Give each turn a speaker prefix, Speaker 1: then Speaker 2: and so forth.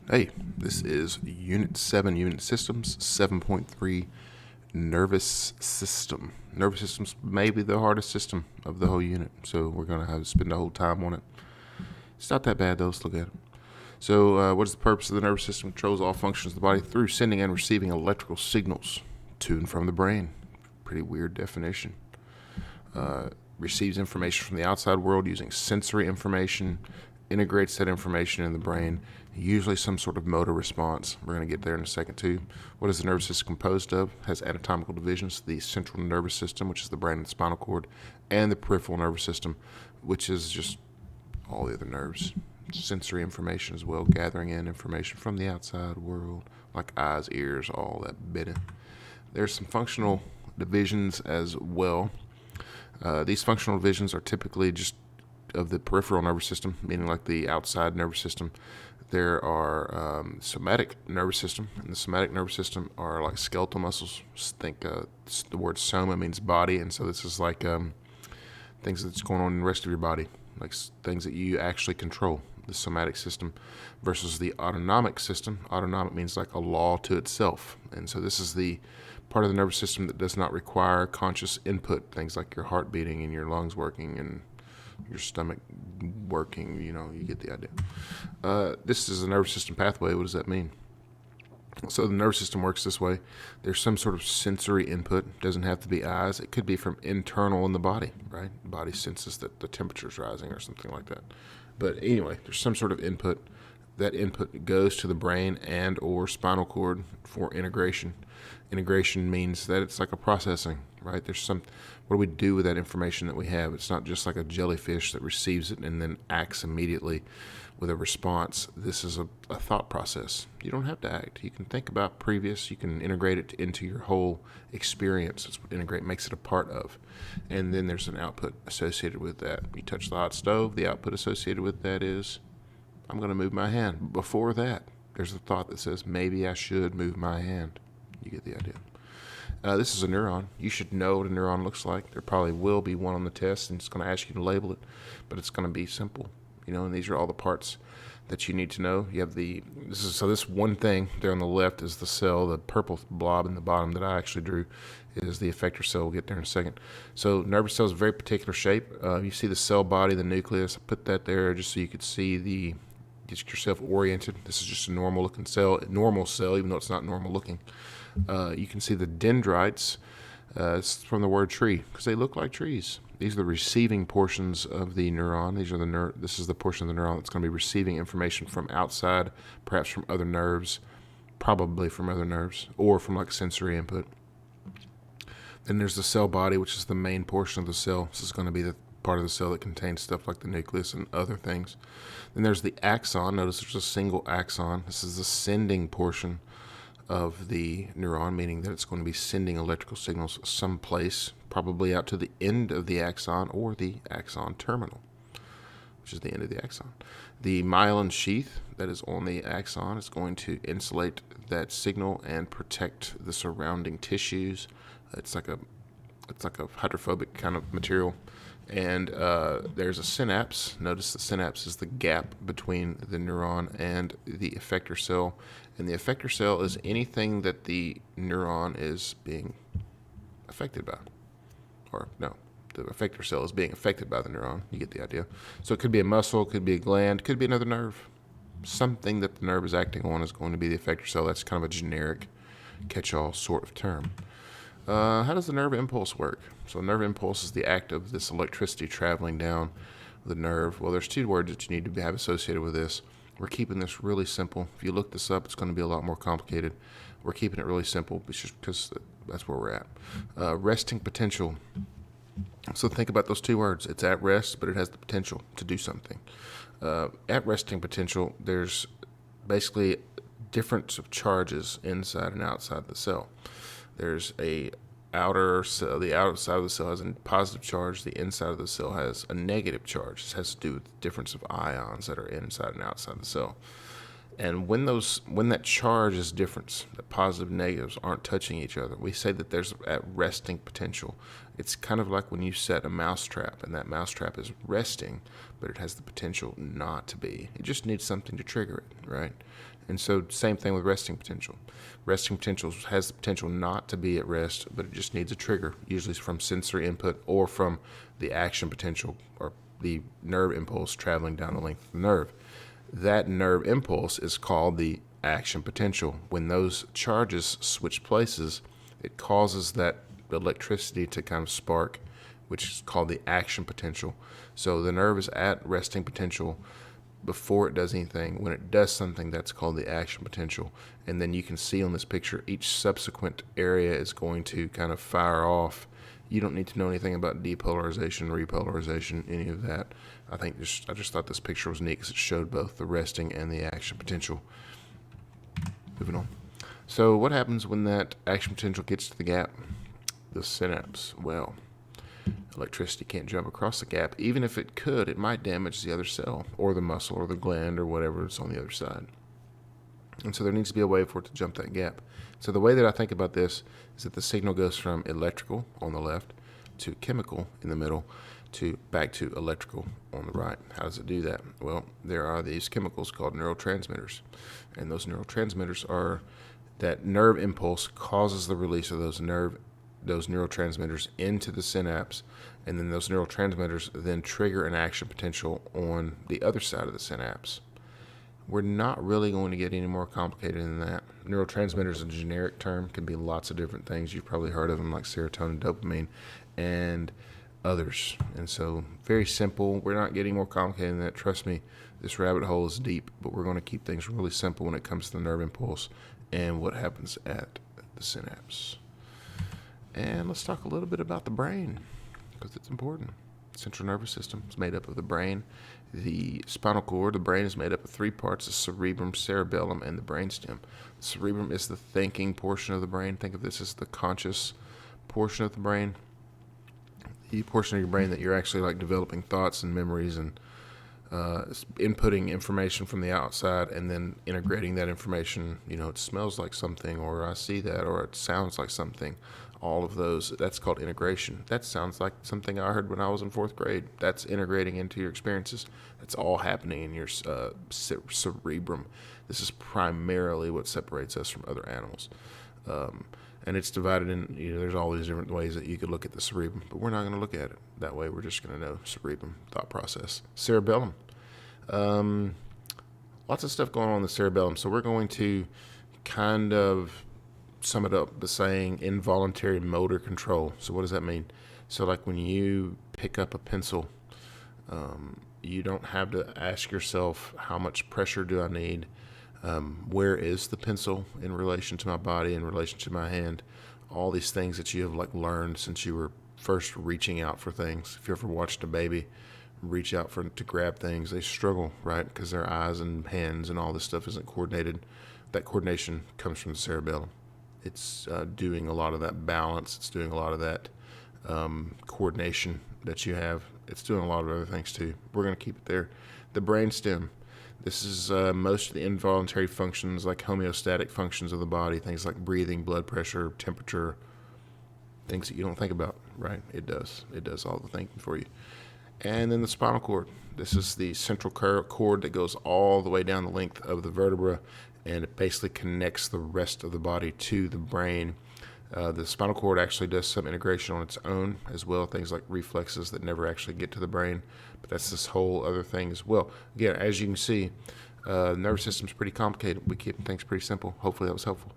Speaker 1: Hey, this is Unit 7, Unit Systems, 7.3, Nervous System. Nervous System's maybe the hardest system of the whole unit, so we're going to have to spend the whole time on it. It's not that bad, though. Let's look at it. So, what is the purpose of the nervous system? Controls all functions of the body through sending and receiving electrical signals to and from the brain. Pretty weird definition. Receives information from the outside world using sensory information, integrates that information in the brain, usually some sort of motor response. We're going to get there in a second, too. What is the nervous system composed of? Has anatomical divisions: the central nervous system, which is the brain and the spinal cord, and the peripheral nervous system, which is just all the other nerves. Sensory information as well, gathering in information from the outside world, like eyes, ears, all that bit. There's some functional divisions as well. These functional divisions are typically just of the peripheral nervous system, meaning like the outside nervous system. There are somatic nervous system, and the somatic nervous system are like skeletal muscles. Think the word soma means body, and so this is like things that's going on in the rest of your body, like things that you actually control. The somatic system versus the autonomic system. Autonomic means like a law to itself, and so this is the part of the nervous system that does not require conscious input. Things like your heart beating and your lungs working and your stomach working, you get the idea. This is a nervous system pathway. What does that mean? So the nervous system works this way. There's some sort of sensory input. It doesn't have to be eyes. It could be from internal in the body, right? The body senses that the temperature's rising or something like that. But anyway, there's some sort of input. That input goes to the brain and or spinal cord for integration. Integration means that it's like a processing, right? What do we do with that information that we have? It's not just like a jellyfish that receives it and then acts immediately with a response. This is a thought process. You don't have to act. You can think about previous. You can integrate it into your whole experience. That's what integrate makes it a part of. And then there's an output associated with that. You touch the hot stove. The output associated with that is, I'm going to move my hand. Before that, there's a thought that says, maybe I should move my hand. You get the idea. This is a neuron. You should know what a neuron looks like. There probably will be one on the test, and it's going to ask you to label it, but it's going to be simple. And these are all the parts that you need to know. You have this one thing there on the left is the cell. The purple blob in the bottom that I actually drew is the effector cell. We'll get there in a second. So nervous cells are a very particular shape. You see the cell body, the nucleus. I put that there just so you could see get yourself oriented. This is just a normal cell, even though it's not normal looking. You can see the dendrites. It's from the word tree because they look like trees. These are the receiving portions of the neuron. This is the portion of the neuron that's going to be receiving information from outside, perhaps from other nerves, probably from other nerves, or from like sensory input. Then there's the cell body, which is the main portion of the cell. This is going to be the part of the cell that contains stuff like the nucleus and other things. Then there's the axon. Notice there's a single axon. This is the sending portion of the neuron, meaning that it's going to be sending electrical signals someplace, probably out to the end of the axon or the axon terminal, which is the end of the axon. The myelin sheath that is on the axon is going to insulate that signal and protect the surrounding tissues. It's like a hydrophobic kind of material. And there's a synapse. Notice the synapse is the gap between the neuron and the effector cell. And the effector cell is anything that the neuron is being affected by. Or, no, the effector cell is being affected by the neuron. You get the idea. So it could be a muscle, it could be a gland, it could be another nerve. Something that the nerve is acting on is going to be the effector cell. That's kind of a generic catch-all sort of term. How does the nerve impulse work? So a nerve impulse is the act of this electricity traveling down the nerve. Well, there's two words that you need to have associated with this. We're keeping this really simple. If you look this up, it's going to be a lot more complicated. We're keeping it really simple just because that's where we're at. Resting potential. So think about those two words. It's at rest, but it has the potential to do something. At resting potential, there's basically difference of charges inside and outside the cell. There's a outer cell. The outside of the cell has a positive charge. The inside of the cell has a negative charge. This has to do with the difference of ions that are inside and outside the cell. And when that charge is different, the positive and negatives aren't touching each other, we say that there's at resting potential. It's kind of like when you set a mousetrap, and that mousetrap is resting, but it has the potential not to be. It just needs something to trigger it, right? And so same thing with resting potential. Resting potential has the potential not to be at rest, but it just needs a trigger, usually from sensory input or from the action potential or the nerve impulse traveling down the length of the nerve. That nerve impulse is called the action potential. When those charges switch places, it causes that electricity to kind of spark, which is called the action potential. So the nerve is at resting potential before it does anything. When it does something, that's called the action potential. And then you can see on this picture, each subsequent area is going to kind of fire off. You don't need to know anything about depolarization, repolarization, any of that. I just thought this picture was neat because it showed both the resting and the action potential. Moving on. So what happens when that action potential gets to the gap? The synapse. Well, electricity can't jump across the gap. Even if it could, it might damage the other cell or the muscle or the gland or whatever is on the other side. And so there needs to be a way for it to jump that gap. So the way that I think about this is that the signal goes from electrical on the left to chemical in the middle to back to electrical on the right. How does it do that? Well, there are these chemicals called neurotransmitters. And those neurotransmitters are that nerve impulse causes the release of those neurotransmitters into the synapse, and then those neurotransmitters then trigger an action potential on the other side of the synapse. We're not really going to get any more complicated than that. Neurotransmitter is a generic term, can be lots of different things. You've probably heard of them like serotonin, dopamine, and others. And so very simple. We're not getting more complicated than that. Trust me, this rabbit hole is deep, but we're going to keep things really simple when it comes to the nerve impulse and what happens at the synapse. And let's talk a little bit about the brain, because it's important. Central nervous system is made up of the brain, the spinal cord. The brain is made up of three parts: the cerebrum, cerebellum, and the brainstem. The cerebrum is the thinking portion of the brain. Think of this as the conscious portion of the brain, the portion of your brain that you're actually like developing thoughts and memories and inputting information from the outside and then integrating that information. It smells like something, or I see that, or it sounds like something. All of those, that's called integration. That sounds like something I heard when I was in 4th grade. That's integrating into your experiences. That's all happening in your cerebrum. This is primarily what separates us from other animals. And it's divided in, there's all these different ways that you could look at the cerebrum, but we're not going to look at it that way. We're just going to know cerebrum, thought process. Cerebellum. Lots of stuff going on in the cerebellum. So we're going to kind of sum it up by saying involuntary motor control. So what does that mean? So like when you pick up a pencil, you don't have to ask yourself, how much pressure do I need? Where is the pencil in relation to my body, in relation to my hand? All these things that you have like learned since you were first reaching out for things. If you ever watched a baby reach out to grab things, they struggle, right? Because their eyes and hands and all this stuff isn't coordinated. That coordination comes from the cerebellum. It's doing a lot of that balance. It's doing a lot of that coordination that you have. It's doing a lot of other things too. We're going to keep it there. The brainstem. This is most of the involuntary functions, like homeostatic functions of the body, things like breathing, blood pressure, temperature, things that you don't think about, right? It does. It does all the thinking for you. And then the spinal cord. This is the central cord that goes all the way down the length of the vertebra, and it basically connects the rest of the body to the brain. The spinal cord actually does some integration on its own as well, things like reflexes that never actually get to the brain, but that's this whole other thing as well. Again, as you can see, the nervous system's pretty complicated. We keep things pretty simple. Hopefully that was helpful.